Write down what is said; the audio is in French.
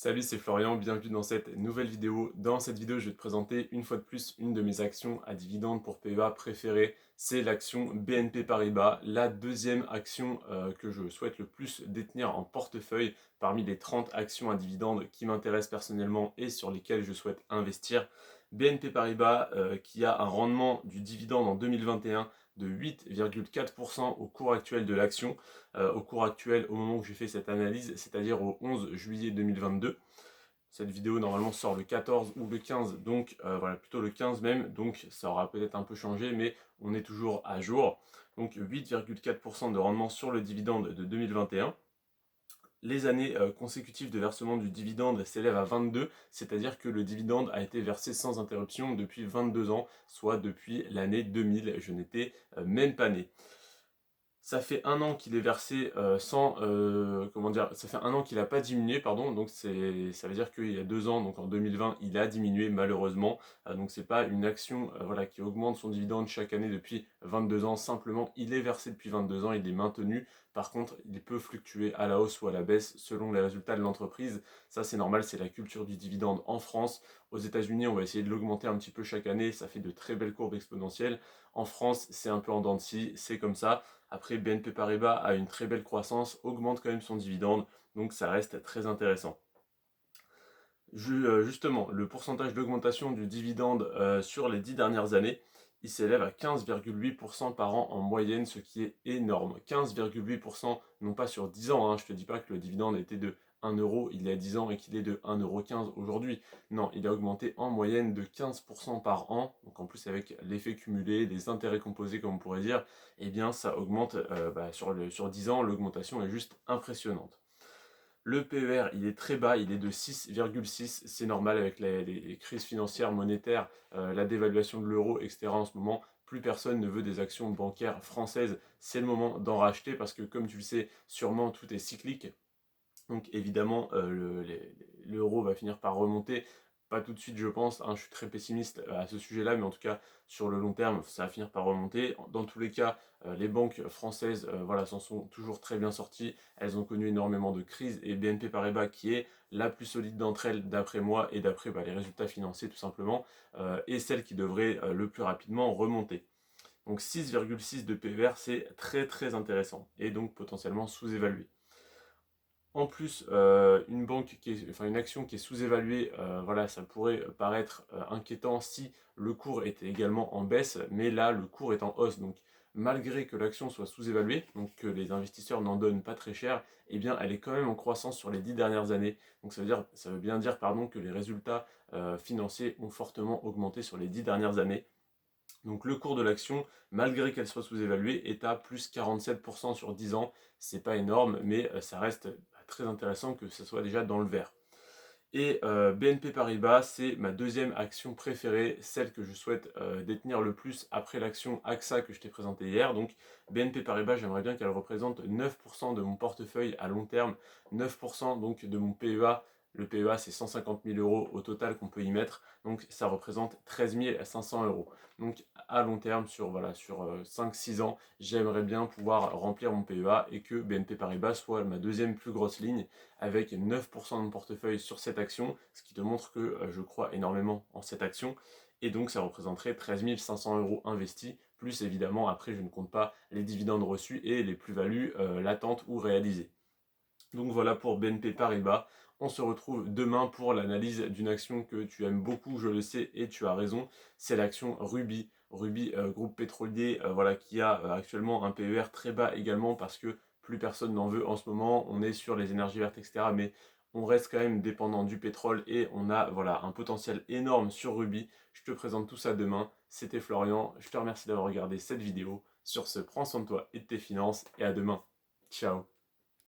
Salut, c'est Florian, bienvenue dans cette nouvelle vidéo. Dans cette vidéo, je vais te présenter une fois de plus une de mes actions à dividendes pour PEA préférées. C'est l'action BNP Paribas, la deuxième action que je souhaite le plus détenir en portefeuille parmi les 30 actions à dividendes qui m'intéressent personnellement et sur lesquelles je souhaite investir. BNP Paribas qui a un rendement du dividende en 2021 de 8,4% au cours actuel de l'action, au cours actuel au moment où j'ai fait cette analyse, c'est-à-dire au 11 juillet 2022. Cette vidéo normalement sort le 14 ou le 15, donc voilà, plutôt le 15 même, donc ça aura peut-être un peu changé, mais on est toujours à jour. Donc 8,4% de rendement sur le dividende de 2021. Les années consécutives de versement du dividende s'élèvent à 22, c'est-à-dire que le dividende a été versé sans interruption depuis 22 ans, soit depuis l'année 2000. Je n'étais même pas né. Ça fait un an qu'il est versé sans, comment dire, ça fait un an qu'il n'a pas diminué, pardon, donc ça veut dire qu'il y a 2 ans, donc en 2020, il a diminué malheureusement, donc c'est pas une action voilà, qui augmente son dividende chaque année depuis 22 ans, simplement il est versé depuis 22 ans, il est maintenu, par contre il peut fluctuer à la hausse ou à la baisse selon les résultats de l'entreprise, ça c'est normal, c'est la culture du dividende en France. Aux États-Unis on va essayer de l'augmenter un petit peu chaque année, ça fait de très belles courbes exponentielles. En France c'est un peu en dents de scie, c'est comme ça. Après, BNP Paribas a une très belle croissance, augmente quand même son dividende, donc ça reste très intéressant. Justement, le pourcentage d'augmentation du dividende sur les 10 dernières années, il s'élève à 15,8% par an en moyenne, ce qui est énorme. 15,8%, non pas sur 10 ans, hein, je ne te dis pas que le dividende était de 1 euro il y a 10 ans et qu'il est de 1,15 € aujourd'hui. Non, il a augmenté en moyenne de 15% par an. Donc en plus avec l'effet cumulé, les intérêts composés comme on pourrait dire, eh bien ça augmente sur 10 ans, l'augmentation est juste impressionnante. Le PER, il est très bas, il est de 6,6. C'est normal avec les crises financières, monétaires, la dévaluation de l'euro, etc. En ce moment, plus personne ne veut des actions bancaires françaises. C'est le moment d'en racheter parce que, comme tu le sais, sûrement tout est cyclique. Donc évidemment, l'euro va finir par remonter. Pas tout de suite, je pense, hein, je suis très pessimiste à ce sujet-là, mais en tout cas, sur le long terme, ça va finir par remonter. Dans tous les cas, les banques françaises voilà, s'en sont toujours très bien sorties. Elles ont connu énormément de crises et BNP Paribas, qui est la plus solide d'entre elles, d'après moi, et d'après les résultats financiers tout simplement, est celle qui devrait le plus rapidement remonter. Donc 6,6 de PER, c'est très très intéressant et donc potentiellement sous-évalué. En plus, une action qui est sous-évaluée, voilà, ça pourrait paraître inquiétant si le cours était également en baisse, mais là, le cours est en hausse. Donc, malgré que l'action soit sous-évaluée, donc que les investisseurs n'en donnent pas très cher, eh bien, elle est quand même en croissance sur les 10 dernières années. Donc, ça veut bien dire, pardon, que les résultats financiers ont fortement augmenté sur les 10 dernières années. Donc le cours de l'action, malgré qu'elle soit sous-évaluée, est à plus 47% sur 10 ans. C'est pas énorme, mais ça reste très intéressant que ce soit déjà dans le vert. Et BNP Paribas, c'est ma deuxième action préférée, celle que je souhaite détenir le plus après l'action AXA que je t'ai présentée hier. Donc BNP Paribas, j'aimerais bien qu'elle représente 9% de mon portefeuille à long terme, 9% donc de mon PEA. Le PEA, c'est 150 000 euros au total qu'on peut y mettre, donc ça représente 13 500 euros. Donc à long terme, sur 5-6 ans, j'aimerais bien pouvoir remplir mon PEA et que BNP Paribas soit ma deuxième plus grosse ligne avec 9% de mon portefeuille sur cette action, ce qui te montre que je crois énormément en cette action. Et donc ça représenterait 13 500 euros investis, plus évidemment après je ne compte pas les dividendes reçus et les plus-values latentes ou réalisées. Donc voilà pour BNP Paribas. On se retrouve demain pour l'analyse d'une action que tu aimes beaucoup, je le sais, et tu as raison. C'est l'action Ruby. Ruby, groupe pétrolier, voilà, qui a actuellement un PER très bas également parce que plus personne n'en veut en ce moment. On est sur les énergies vertes, etc. Mais on reste quand même dépendant du pétrole et on a voilà, un potentiel énorme sur Ruby. Je te présente tout ça demain. C'était Florian. Je te remercie d'avoir regardé cette vidéo. Sur ce, prends soin de toi et de tes finances et à demain. Ciao.